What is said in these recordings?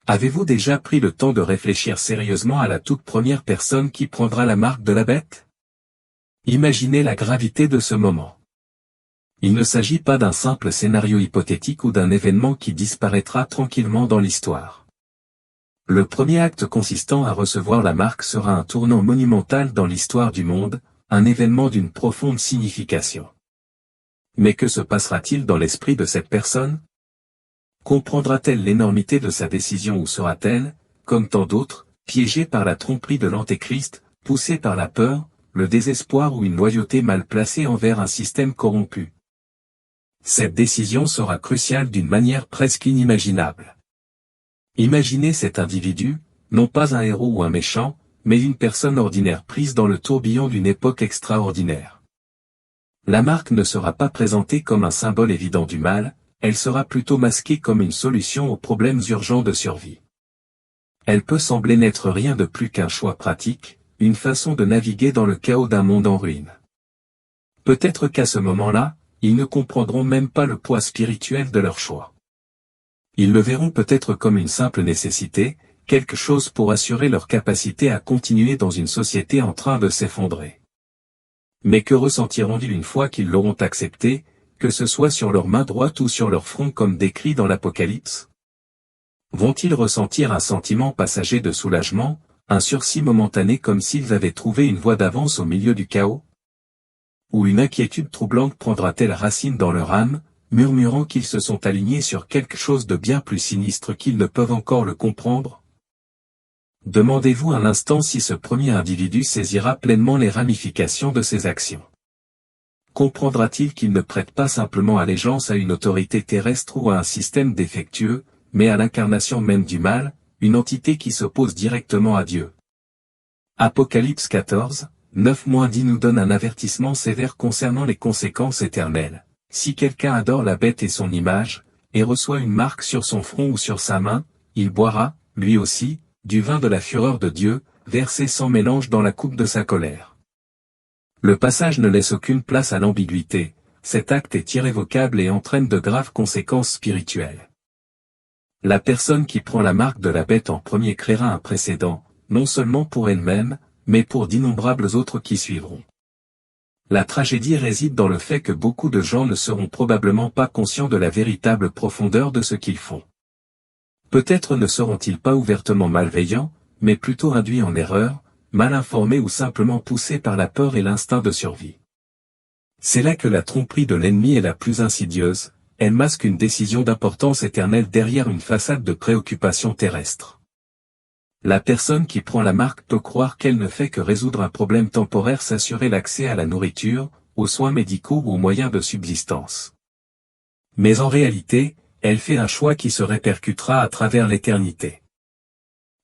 Avez-vous déjà pris le temps de réfléchir sérieusement à la toute première personne qui prendra la marque de la bête? Imaginez la gravité de ce moment. Il ne s'agit pas d'un simple scénario hypothétique ou d'un événement qui disparaîtra tranquillement dans l'histoire. Le premier acte consistant à recevoir la marque sera un tournant monumental dans l'histoire du monde, un événement d'une profonde signification. Mais que se passera-t-il dans l'esprit de cette personne? Comprendra-t-elle l'énormité de sa décision ou sera-t-elle, comme tant d'autres, piégée par la tromperie de l'Antéchrist, poussée par la peur, le désespoir ou une loyauté mal placée envers un système corrompu? Cette décision sera cruciale d'une manière presque inimaginable. Imaginez cet individu, non pas un héros ou un méchant, mais une personne ordinaire prise dans le tourbillon d'une époque extraordinaire. La marque ne sera pas présentée comme un symbole évident du mal, elle sera plutôt masquée comme une solution aux problèmes urgents de survie. Elle peut sembler n'être rien de plus qu'un choix pratique, une façon de naviguer dans le chaos d'un monde en ruine. Peut-être qu'à ce moment-là, ils ne comprendront même pas le poids spirituel de leur choix. Ils le verront peut-être comme une simple nécessité, quelque chose pour assurer leur capacité à continuer dans une société en train de s'effondrer. Mais que ressentiront-ils une fois qu'ils l'auront accepté, que ce soit sur leur main droite ou sur leur front comme décrit dans l'Apocalypse? Vont-ils ressentir un sentiment passager de soulagement, un sursis momentané comme s'ils avaient trouvé une voie d'avance au milieu du chaos? Ou une inquiétude troublante prendra-t-elle racine dans leur âme, murmurant qu'ils se sont alignés sur quelque chose de bien plus sinistre qu'ils ne peuvent encore le comprendre? Demandez-vous un instant si ce premier individu saisira pleinement les ramifications de ses actions. Comprendra-t-il qu'il ne prête pas simplement allégeance à une autorité terrestre ou à un système défectueux, mais à l'incarnation même du mal, une entité qui s'oppose directement à Dieu? Apocalypse 14, 9-10 nous donne un avertissement sévère concernant les conséquences éternelles. Si quelqu'un adore la bête et son image, et reçoit une marque sur son front ou sur sa main, il boira, lui aussi, du vin de la fureur de Dieu, versé sans mélange dans la coupe de sa colère. Le passage ne laisse aucune place à l'ambiguïté, cet acte est irrévocable et entraîne de graves conséquences spirituelles. La personne qui prend la marque de la bête en premier créera un précédent, non seulement pour elle-même, mais pour d'innombrables autres qui suivront. La tragédie réside dans le fait que beaucoup de gens ne seront probablement pas conscients de la véritable profondeur de ce qu'ils font. Peut-être ne seront-ils pas ouvertement malveillants, mais plutôt induits en erreur, mal informés ou simplement poussés par la peur et l'instinct de survie. C'est là que la tromperie de l'ennemi est la plus insidieuse, elle masque une décision d'importance éternelle derrière une façade de préoccupation terrestre. La personne qui prend la marque peut croire qu'elle ne fait que résoudre un problème temporaire, s'assurer l'accès à la nourriture, aux soins médicaux ou aux moyens de subsistance. Mais en réalité, elle fait un choix qui se répercutera à travers l'éternité.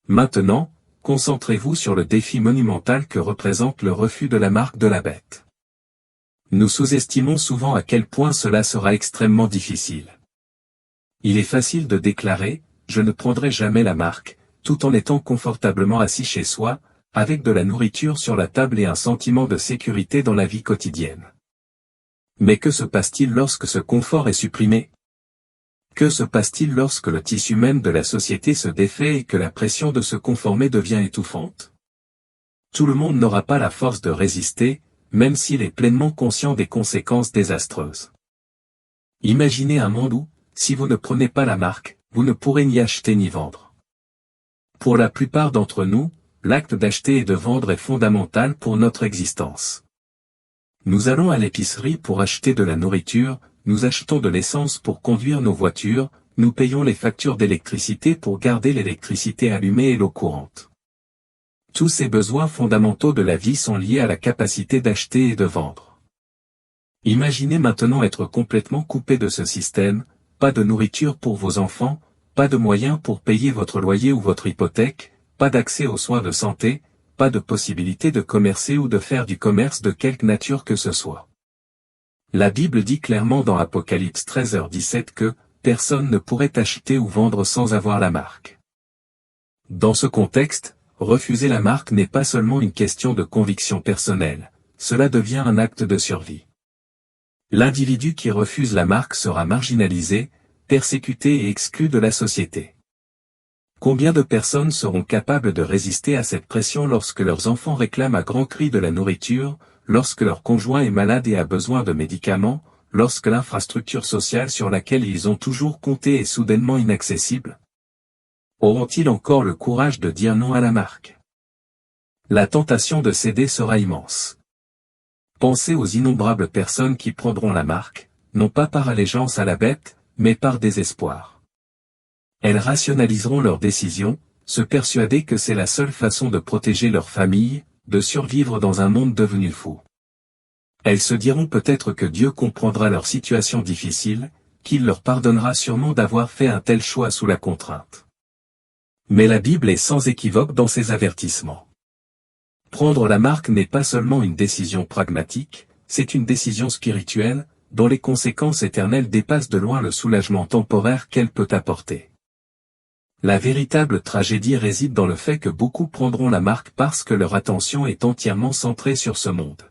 Maintenant, concentrez-vous sur le défi monumental que représente le refus de la marque de la bête. Nous sous-estimons souvent à quel point cela sera extrêmement difficile. Il est facile de déclarer « je ne prendrai jamais la marque », tout en étant confortablement assis chez soi, avec de la nourriture sur la table et un sentiment de sécurité dans la vie quotidienne. Mais que se passe-t-il lorsque ce confort est supprimé? Que se passe-t-il lorsque le tissu même de la société se défait et que la pression de se conformer devient étouffante? Tout le monde n'aura pas la force de résister, même s'il est pleinement conscient des conséquences désastreuses. Imaginez un monde où, si vous ne prenez pas la marque, vous ne pourrez ni acheter ni vendre. Pour la plupart d'entre nous, l'acte d'acheter et de vendre est fondamental pour notre existence. Nous allons à l'épicerie pour acheter de la nourriture, nous achetons de l'essence pour conduire nos voitures, nous payons les factures d'électricité pour garder l'électricité allumée et l'eau courante. Tous ces besoins fondamentaux de la vie sont liés à la capacité d'acheter et de vendre. Imaginez maintenant être complètement coupé de ce système, pas de nourriture pour vos enfants, pas de moyens pour payer votre loyer ou votre hypothèque, pas d'accès aux soins de santé, pas de possibilité de commercer ou de faire du commerce de quelque nature que ce soit. La Bible dit clairement dans Apocalypse 13h17 que « personne ne pourrait acheter ou vendre sans avoir la marque ». Dans ce contexte, refuser la marque n'est pas seulement une question de conviction personnelle, cela devient un acte de survie. L'individu qui refuse la marque sera marginalisé, persécuté et exclu de la société. Combien de personnes seront capables de résister à cette pression lorsque leurs enfants réclament à grands cris de la nourriture, lorsque leur conjoint est malade et a besoin de médicaments, lorsque l'infrastructure sociale sur laquelle ils ont toujours compté est soudainement inaccessible? Auront-ils encore le courage de dire non à la marque? La tentation de céder sera immense. Pensez aux innombrables personnes qui prendront la marque, non pas par allégeance à la bête, mais par désespoir. Elles rationaliseront leurs décisions, se persuader que c'est la seule façon de protéger leur famille, de survivre dans un monde devenu fou. Elles se diront peut-être que Dieu comprendra leur situation difficile, qu'il leur pardonnera sûrement d'avoir fait un tel choix sous la contrainte. Mais la Bible est sans équivoque dans ses avertissements. Prendre la marque n'est pas seulement une décision pragmatique, c'est une décision spirituelle, dont les conséquences éternelles dépassent de loin le soulagement temporaire qu'elle peut apporter. La véritable tragédie réside dans le fait que beaucoup prendront la marque parce que leur attention est entièrement centrée sur ce monde.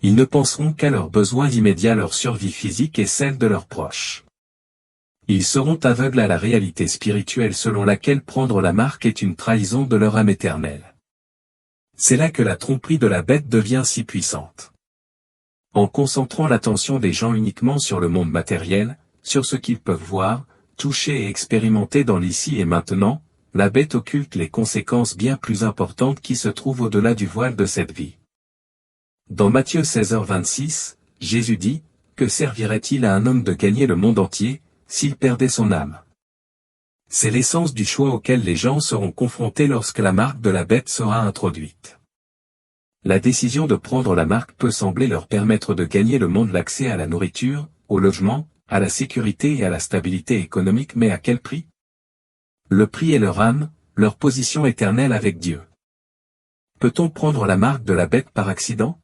Ils ne penseront qu'à leurs besoins immédiats, leur survie physique et celle de leurs proches. Ils seront aveugles à la réalité spirituelle selon laquelle prendre la marque est une trahison de leur âme éternelle. C'est là que la tromperie de la bête devient si puissante. En concentrant l'attention des gens uniquement sur le monde matériel, sur ce qu'ils peuvent voir, toucher et expérimenter dans l'ici et maintenant, la bête occulte les conséquences bien plus importantes qui se trouvent au-delà du voile de cette vie. Dans Matthieu 16h26, Jésus dit, « Que servirait-il à un homme de gagner le monde entier, s'il perdait son âme ?» C'est l'essence du choix auquel les gens seront confrontés lorsque la marque de la bête sera introduite. La décision de prendre la marque peut sembler leur permettre de gagner le monde, l'accès à la nourriture, au logement, à la sécurité et à la stabilité économique, mais à quel prix? Le prix est leur âme, leur position éternelle avec Dieu. Peut-on prendre la marque de la bête par accident?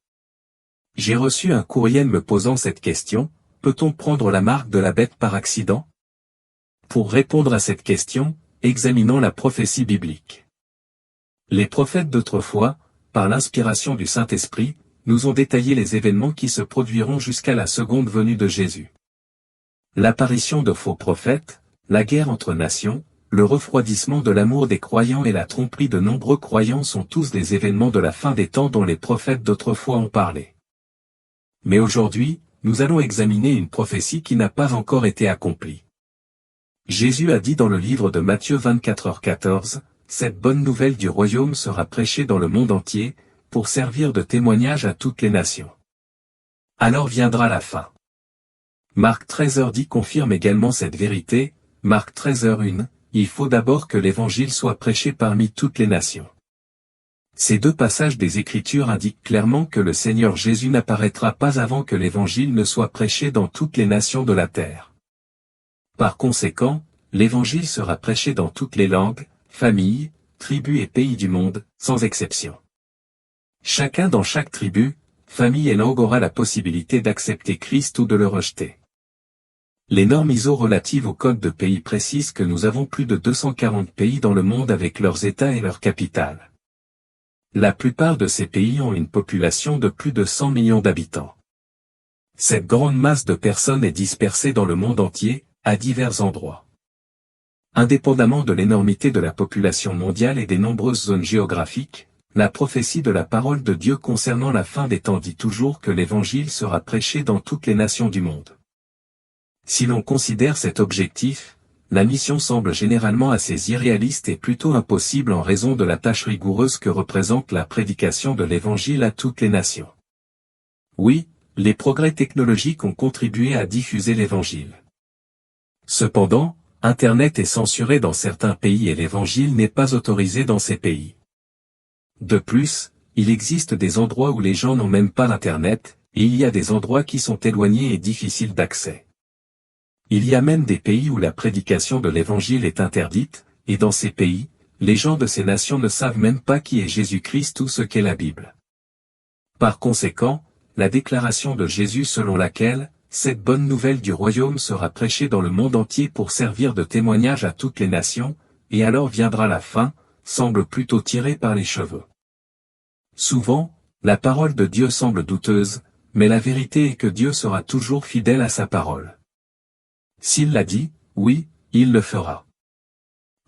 J'ai reçu un courriel me posant cette question, peut-on prendre la marque de la bête par accident? Pour répondre à cette question, examinons la prophétie biblique. Les prophètes d'autrefois, par l'inspiration du Saint-Esprit, nous ont détaillé les événements qui se produiront jusqu'à la seconde venue de Jésus. L'apparition de faux prophètes, la guerre entre nations, le refroidissement de l'amour des croyants et la tromperie de nombreux croyants sont tous des événements de la fin des temps dont les prophètes d'autrefois ont parlé. Mais aujourd'hui, nous allons examiner une prophétie qui n'a pas encore été accomplie. Jésus a dit dans le livre de Matthieu 24h14, « Cette bonne nouvelle du royaume sera prêchée dans le monde entier, pour servir de témoignage à toutes les nations. Alors viendra la fin. » Marc 13h10 confirme également cette vérité, Marc 13h1, « Il faut d'abord que l'évangile soit prêché parmi toutes les nations. » Ces deux passages des Écritures indiquent clairement que le Seigneur Jésus n'apparaîtra pas avant que l'évangile ne soit prêché dans toutes les nations de la terre. Par conséquent, l'évangile sera prêché dans toutes les langues, familles, tribus et pays du monde, sans exception. Chacun dans chaque tribu, famille et langue aura la possibilité d'accepter Christ ou de le rejeter. Les normes ISO relatives au code de pays précisent que nous avons plus de 240 pays dans le monde avec leurs États et leurs capitales. La plupart de ces pays ont une population de plus de 100 millions d'habitants. Cette grande masse de personnes est dispersée dans le monde entier, à divers endroits. Indépendamment de l'énormité de la population mondiale et des nombreuses zones géographiques, la prophétie de la parole de Dieu concernant la fin des temps dit toujours que l'évangile sera prêché dans toutes les nations du monde. Si l'on considère cet objectif, la mission semble généralement assez irréaliste et plutôt impossible en raison de la tâche rigoureuse que représente la prédication de l'évangile à toutes les nations. Oui, les progrès technologiques ont contribué à diffuser l'évangile. Cependant, Internet est censuré dans certains pays et l'évangile n'est pas autorisé dans ces pays. De plus, il existe des endroits où les gens n'ont même pas d'Internet, et il y a des endroits qui sont éloignés et difficiles d'accès. Il y a même des pays où la prédication de l'évangile est interdite, et dans ces pays, les gens de ces nations ne savent même pas qui est Jésus-Christ ou ce qu'est la Bible. Par conséquent, la déclaration de Jésus selon laquelle, cette bonne nouvelle du royaume sera prêchée dans le monde entier pour servir de témoignage à toutes les nations, et alors viendra la fin, semble plutôt tirée par les cheveux. Souvent, la parole de Dieu semble douteuse, mais la vérité est que Dieu sera toujours fidèle à sa parole. S'il l'a dit, oui, il le fera.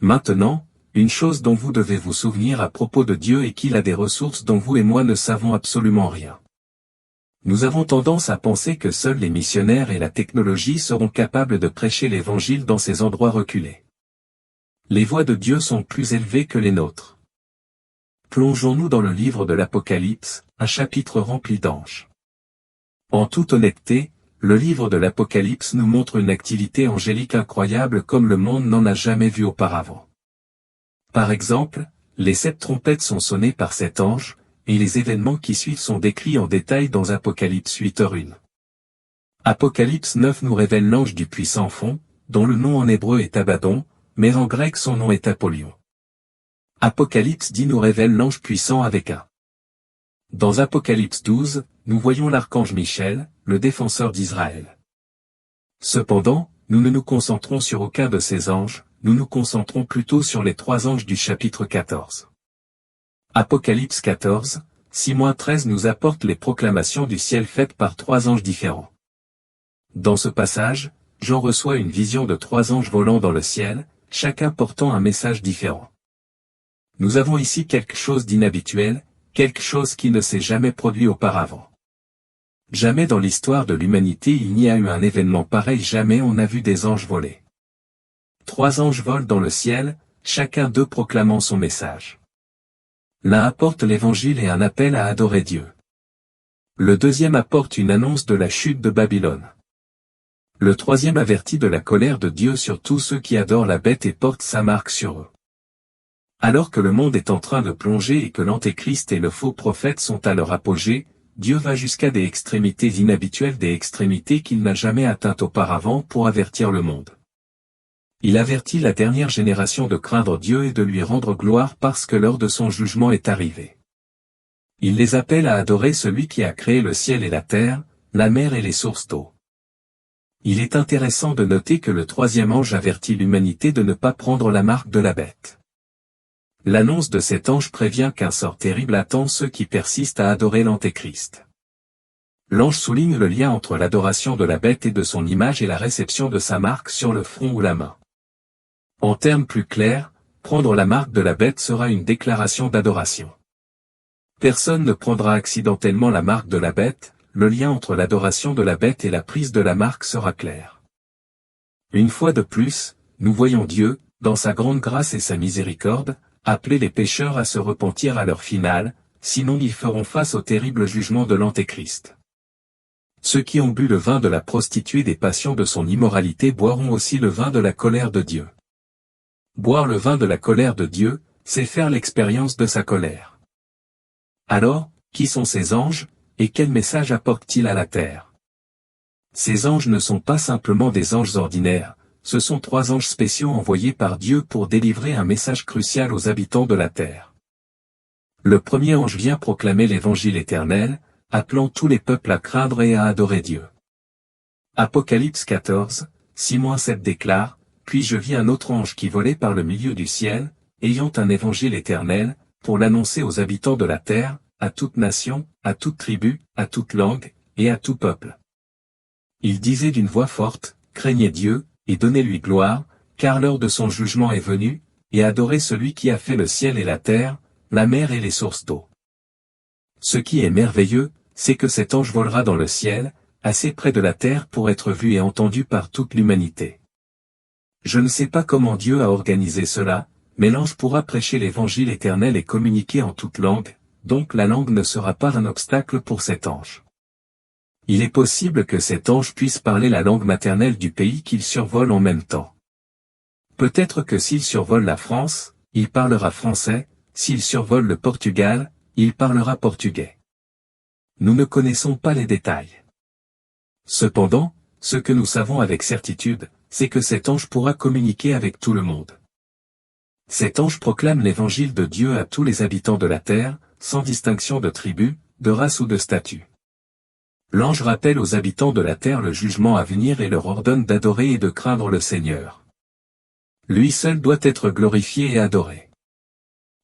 Maintenant, une chose dont vous devez vous souvenir à propos de Dieu est qu'il a des ressources dont vous et moi ne savons absolument rien. Nous avons tendance à penser que seuls les missionnaires et la technologie seront capables de prêcher l'Évangile dans ces endroits reculés. Les voies de Dieu sont plus élevées que les nôtres. Plongeons-nous dans le livre de l'Apocalypse, un chapitre rempli d'anges. En toute honnêteté, le livre de l'Apocalypse nous montre une activité angélique incroyable comme le monde n'en a jamais vu auparavant. Par exemple, les 7 trompettes sont sonnées par 7 anges, et les événements qui suivent sont décrits en détail dans Apocalypse 8h1. Apocalypse 9 nous révèle l'ange du puissant fond, dont le nom en hébreu est Abaddon, mais en grec son nom est Apollyon. Apocalypse 10 nous révèle l'ange puissant avec un. Dans Apocalypse 12, nous voyons l'archange Michel, le défenseur d'Israël. Cependant, nous ne nous concentrons sur aucun de ces anges, nous nous concentrons plutôt sur les 3 anges du chapitre 14. Apocalypse 14, 6-13 nous apporte les proclamations du ciel faites par 3 anges différents. Dans ce passage, Jean reçoit une vision de 3 anges volant dans le ciel, chacun portant un message différent. Nous avons ici quelque chose d'inhabituel, quelque chose qui ne s'est jamais produit auparavant. Jamais dans l'histoire de l'humanité il n'y a eu un événement pareil, jamais on n'a vu des anges voler. 3 anges volent dans le ciel, chacun d'eux proclamant son message. L'un apporte l'évangile et un appel à adorer Dieu. Le deuxième apporte une annonce de la chute de Babylone. Le troisième avertit de la colère de Dieu sur tous ceux qui adorent la bête et portent sa marque sur eux. Alors que le monde est en train de plonger et que l'Antéchrist et le faux prophète sont à leur apogée, Dieu va jusqu'à des extrémités inhabituelles, des extrémités qu'il n'a jamais atteintes auparavant pour avertir le monde. Il avertit la dernière génération de craindre Dieu et de lui rendre gloire parce que l'heure de son jugement est arrivée. Il les appelle à adorer celui qui a créé le ciel et la terre, la mer et les sources d'eau. Il est intéressant de noter que le troisième ange avertit l'humanité de ne pas prendre la marque de la bête. L'annonce de cet ange prévient qu'un sort terrible attend ceux qui persistent à adorer l'Antéchrist. L'ange souligne le lien entre l'adoration de la bête et de son image et la réception de sa marque sur le front ou la main. En termes plus clairs, prendre la marque de la bête sera une déclaration d'adoration. Personne ne prendra accidentellement la marque de la bête, le lien entre l'adoration de la bête et la prise de la marque sera clair. Une fois de plus, nous voyons Dieu, dans sa grande grâce et sa miséricorde, appeler les pécheurs à se repentir à leur finale, sinon ils feront face au terrible jugement de l'Antéchrist. Ceux qui ont bu le vin de la prostituée des passions de son immoralité boiront aussi le vin de la colère de Dieu. Boire le vin de la colère de Dieu, c'est faire l'expérience de sa colère. Alors, qui sont ces anges, et quel message apportent-ils à la terre? Ces anges ne sont pas simplement des anges ordinaires, ce sont 3 anges spéciaux envoyés par Dieu pour délivrer un message crucial aux habitants de la terre. Le premier ange vient proclamer l'évangile éternel, appelant tous les peuples à craindre et à adorer Dieu. Apocalypse 14, 6-7 déclare, « Puis je vis un autre ange qui volait par le milieu du ciel, ayant un évangile éternel, pour l'annoncer aux habitants de la terre, à toute nation, à toute tribu, à toute langue, et à tout peuple. Il disait d'une voix forte, craignez Dieu, et donnez-lui gloire, car l'heure de son jugement est venue, et adorez celui qui a fait le ciel et la terre, la mer et les sources d'eau. » Ce qui est merveilleux, c'est que cet ange volera dans le ciel, assez près de la terre pour être vu et entendu par toute l'humanité. Je ne sais pas comment Dieu a organisé cela, mais l'ange pourra prêcher l'évangile éternel et communiquer en toute langue, donc la langue ne sera pas un obstacle pour cet ange. Il est possible que cet ange puisse parler la langue maternelle du pays qu'il survole en même temps. Peut-être que s'il survole la France, il parlera français, s'il survole le Portugal, il parlera portugais. Nous ne connaissons pas les détails. Cependant, ce que nous savons avec certitude, c'est que cet ange pourra communiquer avec tout le monde. Cet ange proclame l'évangile de Dieu à tous les habitants de la terre, sans distinction de tribu, de race ou de statut. L'ange rappelle aux habitants de la terre le jugement à venir et leur ordonne d'adorer et de craindre le Seigneur. Lui seul doit être glorifié et adoré.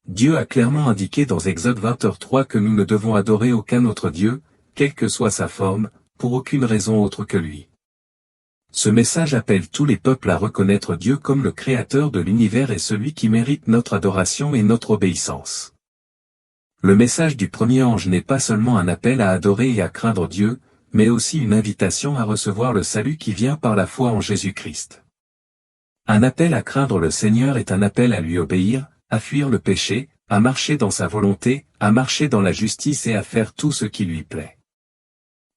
Dieu a clairement indiqué dans Exode 20h3 que nous ne devons adorer aucun autre Dieu, quelle que soit sa forme, pour aucune raison autre que lui. Ce message appelle tous les peuples à reconnaître Dieu comme le Créateur de l'univers et celui qui mérite notre adoration et notre obéissance. Le message du premier ange n'est pas seulement un appel à adorer et à craindre Dieu, mais aussi une invitation à recevoir le salut qui vient par la foi en Jésus-Christ. Un appel à craindre le Seigneur est un appel à lui obéir, à fuir le péché, à marcher dans sa volonté, à marcher dans la justice et à faire tout ce qui lui plaît.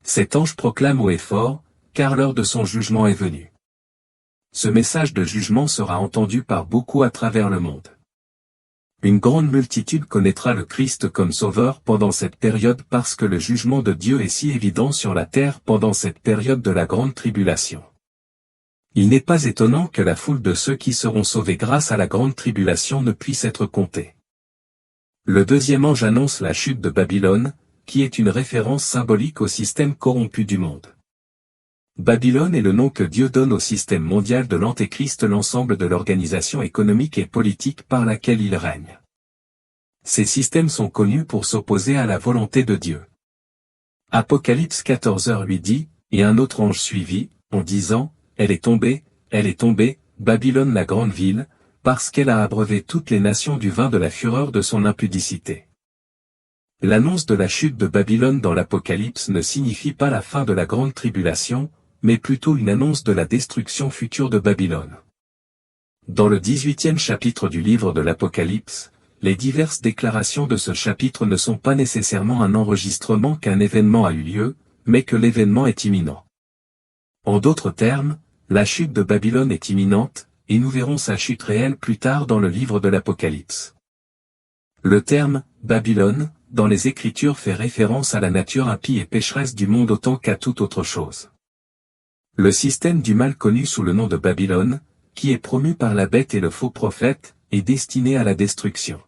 Cet ange proclame haut et fort, car l'heure de son jugement est venue. Ce message de jugement sera entendu par beaucoup à travers le monde. Une grande multitude connaîtra le Christ comme sauveur pendant cette période parce que le jugement de Dieu est si évident sur la terre pendant cette période de la grande tribulation. Il n'est pas étonnant que la foule de ceux qui seront sauvés grâce à la grande tribulation ne puisse être comptée. Le deuxième ange annonce la chute de Babylone, qui est une référence symbolique au système corrompu du monde. Babylone est le nom que Dieu donne au système mondial de l'Antéchrist, l'ensemble de l'organisation économique et politique par laquelle il règne. Ces systèmes sont connus pour s'opposer à la volonté de Dieu. Apocalypse 14h lui dit, et un autre ange suivit, en disant, elle est tombée, Babylone la grande ville, parce qu'elle a abreuvé toutes les nations du vin de la fureur de son impudicité. L'annonce de la chute de Babylone dans l'Apocalypse ne signifie pas la fin de la grande tribulation, mais plutôt une annonce de la destruction future de Babylone. Dans le 18e chapitre du livre de l'Apocalypse, les diverses déclarations de ce chapitre ne sont pas nécessairement un enregistrement qu'un événement a eu lieu, mais que l'événement est imminent. En d'autres termes, la chute de Babylone est imminente, et nous verrons sa chute réelle plus tard dans le livre de l'Apocalypse. Le terme « Babylone » dans les Écritures fait référence à la nature impie et pécheresse du monde autant qu'à toute autre chose. Le système du mal connu sous le nom de Babylone, qui est promu par la bête et le faux prophète, est destiné à la destruction.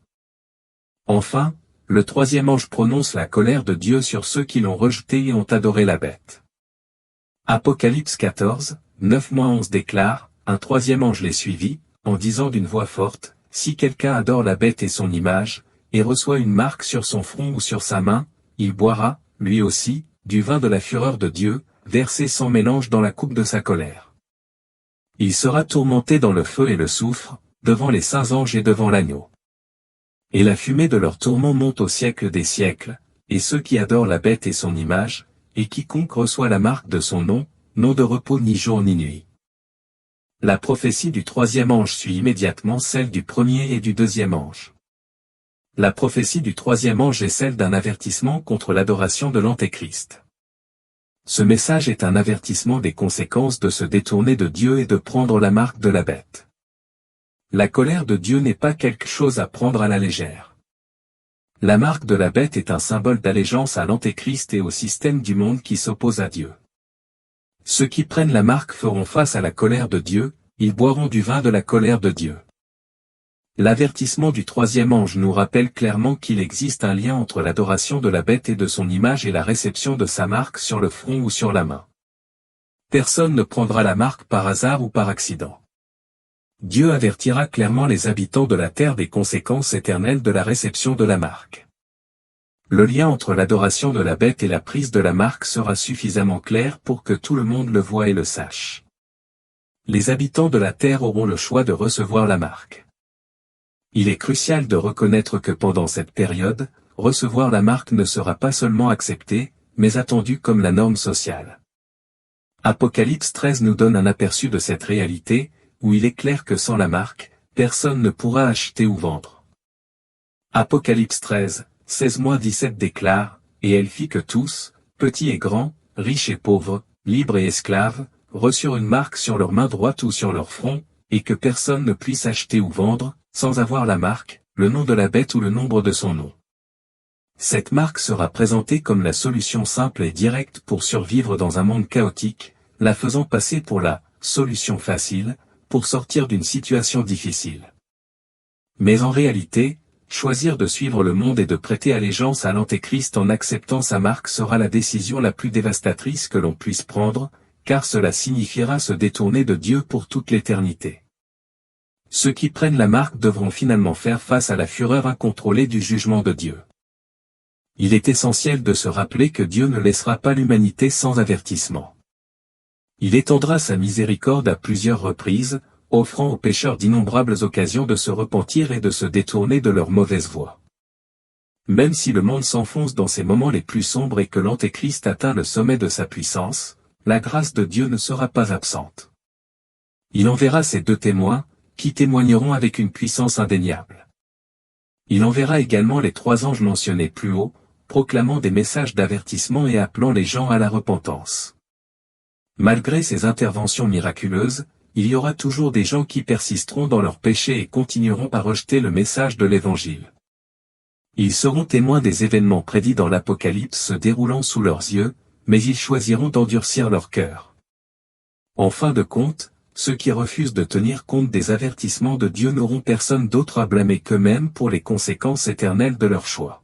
Enfin, le troisième ange prononce la colère de Dieu sur ceux qui l'ont rejeté et ont adoré la bête. Apocalypse 14, 9-11 déclare, un troisième ange les suivit, en disant d'une voix forte, si quelqu'un adore la bête et son image, et reçoit une marque sur son front ou sur sa main, il boira, lui aussi, du vin de la fureur de Dieu, versé sans mélange dans la coupe de sa colère. Il sera tourmenté dans le feu et le soufre, devant les saints anges et devant l'agneau. Et la fumée de leur tourment monte au siècle des siècles, et ceux qui adorent la bête et son image, et quiconque reçoit la marque de son nom, n'ont de repos ni jour ni nuit. La prophétie du troisième ange suit immédiatement celle du premier et du deuxième ange. La prophétie du troisième ange est celle d'un avertissement contre l'adoration de l'Antéchrist. Ce message est un avertissement des conséquences de se détourner de Dieu et de prendre la marque de la bête. La colère de Dieu n'est pas quelque chose à prendre à la légère. La marque de la bête est un symbole d'allégeance à l'Antéchrist et au système du monde qui s'oppose à Dieu. Ceux qui prennent la marque feront face à la colère de Dieu, ils boiront du vin de la colère de Dieu. L'avertissement du troisième ange nous rappelle clairement qu'il existe un lien entre l'adoration de la bête et de son image et la réception de sa marque sur le front ou sur la main. Personne ne prendra la marque par hasard ou par accident. Dieu avertira clairement les habitants de la terre des conséquences éternelles de la réception de la marque. Le lien entre l'adoration de la bête et la prise de la marque sera suffisamment clair pour que tout le monde le voie et le sache. Les habitants de la terre auront le choix de recevoir la marque. Il est crucial de reconnaître que pendant cette période, recevoir la marque ne sera pas seulement accepté, mais attendu comme la norme sociale. Apocalypse 13 nous donne un aperçu de cette réalité, où il est clair que sans la marque, personne ne pourra acheter ou vendre. Apocalypse 13, 16-17 déclare, et elle fit que tous, petits et grands, riches et pauvres, libres et esclaves, reçurent une marque sur leur main droite ou sur leur front, et que personne ne puisse acheter ou vendre, sans avoir la marque, le nom de la bête ou le nombre de son nom. Cette marque sera présentée comme la solution simple et directe pour survivre dans un monde chaotique, la faisant passer pour la solution facile, pour sortir d'une situation difficile. Mais en réalité, choisir de suivre le monde et de prêter allégeance à l'Antéchrist en acceptant sa marque sera la décision la plus dévastatrice que l'on puisse prendre, car cela signifiera se détourner de Dieu pour toute l'éternité. Ceux qui prennent la marque devront finalement faire face à la fureur incontrôlée du jugement de Dieu. Il est essentiel de se rappeler que Dieu ne laissera pas l'humanité sans avertissement. Il étendra sa miséricorde à plusieurs reprises, offrant aux pécheurs d'innombrables occasions de se repentir et de se détourner de leur mauvaise voie. Même si le monde s'enfonce dans ses moments les plus sombres et que l'Antéchrist atteint le sommet de sa puissance, la grâce de Dieu ne sera pas absente. Il enverra ses 2 témoins, qui témoigneront avec une puissance indéniable. Il enverra également les 3 anges mentionnés plus haut, proclamant des messages d'avertissement et appelant les gens à la repentance. Malgré ces interventions miraculeuses, il y aura toujours des gens qui persisteront dans leurs péchés et continueront à rejeter le message de l'Évangile. Ils seront témoins des événements prédits dans l'Apocalypse se déroulant sous leurs yeux, mais ils choisiront d'endurcir leur cœur. En fin de compte, ceux qui refusent de tenir compte des avertissements de Dieu n'auront personne d'autre à blâmer qu'eux-mêmes pour les conséquences éternelles de leur choix.